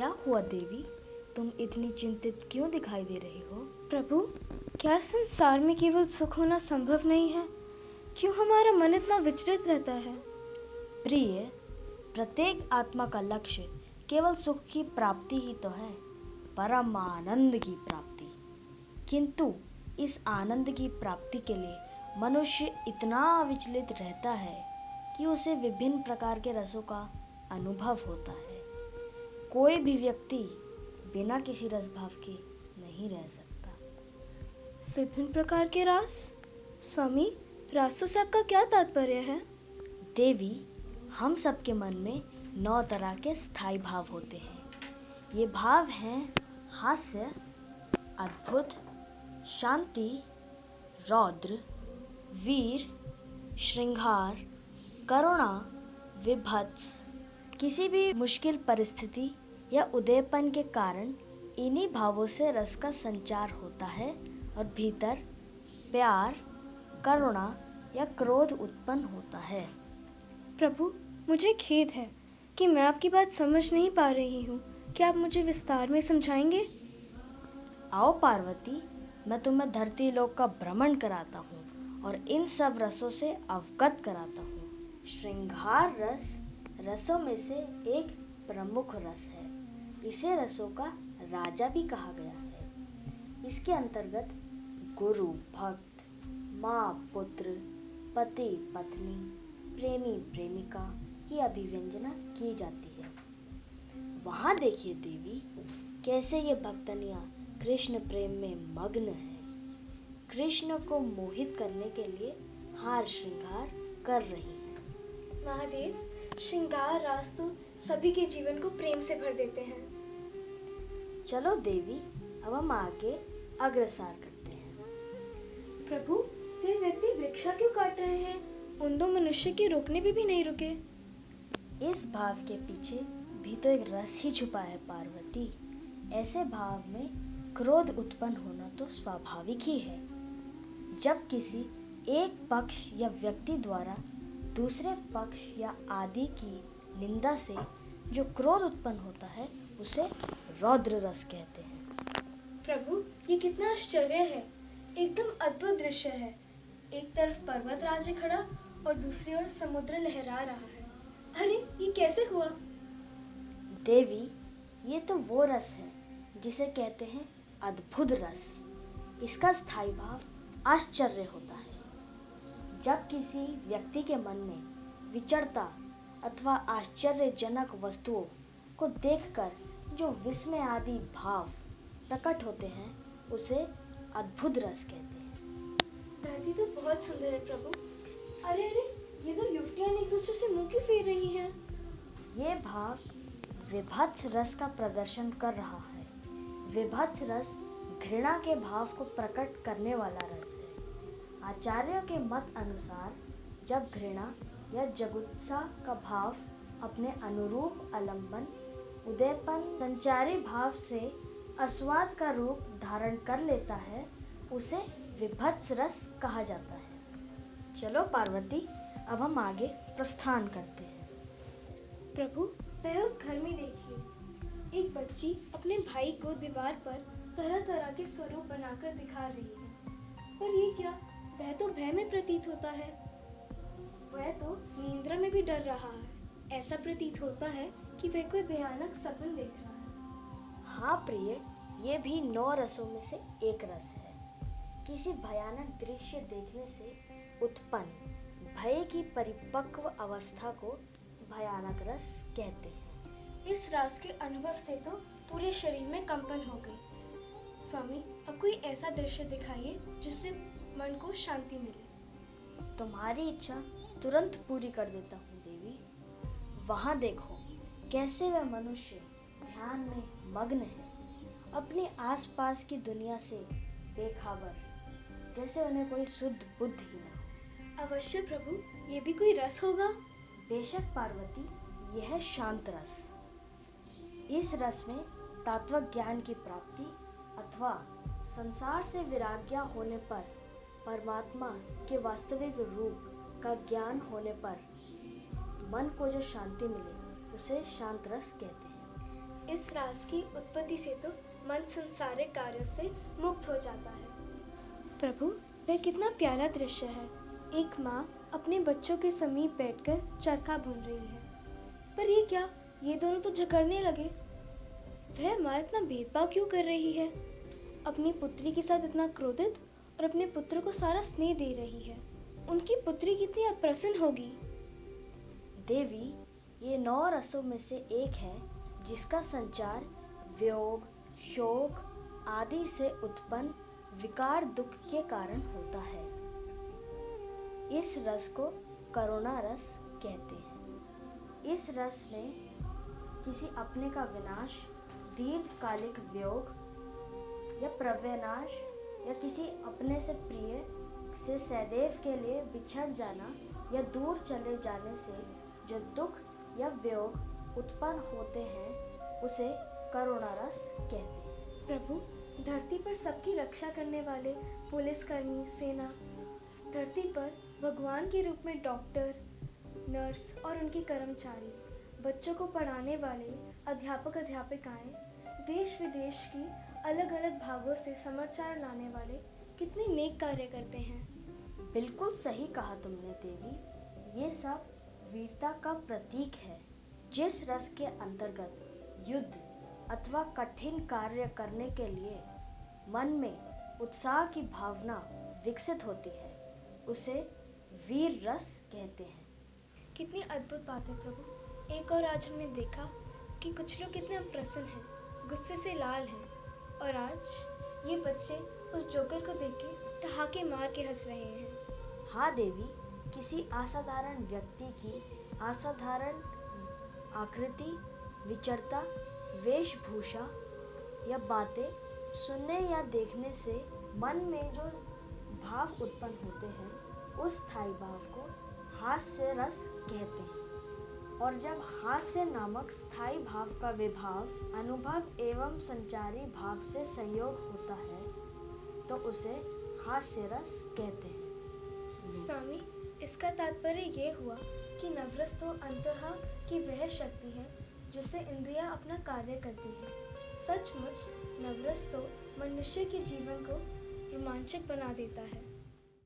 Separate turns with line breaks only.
क्या हुआ देवी? तुम इतनी चिंतित क्यों दिखाई दे रही हो?
प्रभु, क्या संसार में केवल सुख होना संभव नहीं है? क्यों हमारा मन इतना विचलित रहता है?
प्रिय, प्रत्येक आत्मा का लक्ष्य केवल सुख की प्राप्ति ही तो है, परम आनंद की प्राप्ति। किंतु इस आनंद की प्राप्ति के लिए मनुष्य इतना विचलित रहता है कि उसे विभिन्न प्रकार के रसों का अनुभव होता है। कोई भी व्यक्ति बिना किसी रस भाव के नहीं रह सकता।
विभिन्न प्रकार के रास? स्वामी, रासों से आपका क्या तात्पर्य है?
देवी, हम सबके मन में 9 तरह के स्थायी भाव होते हैं। ये भाव हैं हास्य, अद्भुत, शांति, रौद्र, वीर, श्रृंगार, करुणा, विभत्स। किसी भी मुश्किल परिस्थिति या उदयपन के कारण इन्हीं भावों से रस का संचार होता है और भीतर प्यार, करुणा या क्रोध उत्पन्न होता है।
प्रभु, मुझे खेद है कि मैं आपकी बात समझ नहीं पा रही हूँ। क्या आप मुझे विस्तार में समझाएंगे?
आओ पार्वती, मैं तुम्हें धरती लोक का भ्रमण कराता हूँ और इन सब रसों से अवगत कराता हूँ। श्रृंगार रस रसों में से एक प्रमुख रस है। इसे रसों का राजा भी कहा गया है। इसके अंतर्गत गुरु भक्त, माँ पुत्र, पति पत्नी, प्रेमी प्रेमिका की अभिव्यंजना की जाती है। वहाँ देखिए देवी, कैसे ये भक्तनियाँ कृष्ण प्रेम में मग्न है। कृष्ण को मोहित करने के लिए हार श्रृंगार कर रही है।
महादेव, श्रृंगार रास तो सभी के जीवन को प्रेम से भर देते हैं।
चलो देवी, अब हम आगे अग्रसर करते हैं।
प्रभु, वे व्यक्ति वृक्षा क्यों काट रहे हैं? उन दो मनुष्य के रोकने पे भी नहीं रुके।
इस भाव के पीछे भी तो एक रस ही छुपा है पार्वती। ऐसे भाव में क्रोध उत्पन्न होना तो स्वाभाविक ही है। जब किसी एक पक्ष या व्यक्ति द्वारा दूसरे पक्ष या आदि की निंदा से जो क्रोध उत्पन्न होता है, उसे रौद्र रस कहते हैं।
प्रभु, ये कितना आश्चर्य है! एकदम अद्भुत दृश्य है। एक तरफ पर्वत राज खड़ा और दूसरी ओर समुद्र लहरा रहा है। अरे, ये कैसे हुआ?
देवी, ये तो वो रस है जिसे कहते हैं अद्भुत रस। इसका स्थायी भाव आश्चर्य होता है। जब किसी व्यक्ति के मन में विचरता अथवा आश्चर्यजनक वस्तुओं को देखकर जो विस्मय आदि भाव प्रकट होते हैं, उसे अद्भुत रस कहते हैं।
धरती तो बहुत सुंदर है प्रभु। अरे अरे, ये तो युवतियां एक दूसरे से मुंह क्यों फेर रही हैं?
ये भाव विभत्स रस का प्रदर्शन कर रहा है। विभत्स रस घृणा के भाव को प्रकट करने वाला रस है। आचार्यों के मत अनुसार जब घृणा या जुगुप्सा का भाव अपने अनुरूप आलंबन, उदयपन, संचारी भाव से आस्वाद का रूप धारण कर लेता है, उसे विभत्स रस कहा जाता है। चलो पार्वती, अब हम आगे प्रस्थान करते हैं।
प्रभु, वह उस घर में देखिए, एक बच्ची अपने भाई को दीवार पर तरह तरह के स्वरूप बनाकर दिखा रही है। पर ये क्या? वह तो भय में प्रतीत होता है। वह तो निद्रा में भी डर रहा है। ऐसा प्रतीत होता है कि वह कोई भयानक सपन देख रहा है।
हाँ प्रिय, ये भी 9 रसों में से एक रस है। किसी भयानक दृश्य देखने से उत्पन्न भय की परिपक्व अवस्था को भयानक रस कहते हैं।
इस रस के अनुभव से तो पूरे शरीर में कंपन हो गई। स्वामी, अब कोई ऐसा दृश्य दिखाइए जिससे मन को शांति मिले।
तुम्हारी इच्छा तुरंत पूरी कर देता हूँ देवी। वहाँ देखो, कैसे वह मनुष्य ध्यान में मग्न है, अपने आसपास की दुनिया से बेखबर, जैसे उन्हें कोई शुद्ध बुद्धि ही ना।
अवश्य प्रभु, ये भी कोई रस होगा।
बेशक पार्वती, यह है शांत रस। इस रस में तत्व ज्ञान की प्राप्ति अथवा संसार से विराग्य होने पर, परमात्मा के वास्तविक रूप का ज्ञान होने पर मन को जो शांति मिले, उसे शांत रस कहते हैं।
इस रास की उत्पत्ति से तो मन संसारिक कार्यों से मुक्त हो जाता है। प्रभु, वह कितना प्यारा दृश्य है। एक माँ अपने बच्चों के समीप बैठकर चरखा बुन रही है। पर ये क्या, ये दोनों तो झगड़ने लगे। वह माँ इतना भेदभाव क्यों कर रही है? अपनी पुत्री के साथ इतना क्रोधित और अपने पुत्र को सारा स्नेह दे रही है। उनकी पुत्री कितनी अप्रसन्न होगी।
देवी, ये 9 रसों में से एक है जिसका संचार वियोग, शोक आदि से उत्पन्न विकार दुख के कारण होता है। इस रस को करुणा रस कहते हैं। इस रस में किसी अपने का विनाश, दीर्घकालिक वियोग या प्रविनाश या किसी अपने से प्रिय से सदैव के लिए बिछड़ जाना या दूर चले जाने से जो दुख या वियोग उत्पन्न होते हैं उसे करुणा रस कहते हैं।
प्रभु, धरती पर सबकी रक्षा करने वाले पुलिसकर्मी, सेना, धरती पर भगवान के रूप में डॉक्टर, नर्स और उनके कर्मचारी, बच्चों को पढ़ाने वाले अध्यापक अध्यापिकाएं, देश विदेश की अलग अलग भागों से समाचार लाने वाले कितने नेक कार्य करते हैं।
बिल्कुल सही कहा तुमने देवी, ये सब वीरता का प्रतीक है। जिस रस के अंतर्गत युद्ध अथवा कठिन कार्य करने के लिए मन में उत्साह की भावना विकसित होती है उसे वीर रस कहते हैं।
कितनी अद्भुत बात है प्रभु। एक और आज हमने देखा कि कुछ लोग कितने प्रसन्न हैं, गुस्से से लाल हैं, और आज ये बच्चे उस जोकर को देख के ठहाके मार के हंस रहे हैं।
हाँ देवी, किसी असाधारण व्यक्ति की असाधारण आकृति, विचरता, वेशभूषा या बातें सुनने या देखने से मन में जो भाव उत्पन्न होते हैं उस स्थायी भाव को हास्य रस कहते हैं। और जब हास्य नामक स्थायी भाव का विभाव, अनुभव एवं संचारी भाव से संयोग होता है तो उसे हास्य रस कहते हैं।
स्वामी, इसका तात्पर्य ये हुआ कि नवरस तो अंतः की वह शक्ति है जिससे इंद्रियां अपना कार्य करती हैं। सचमुच नवरस तो मनुष्य के जीवन को रोमांचक बना देता है।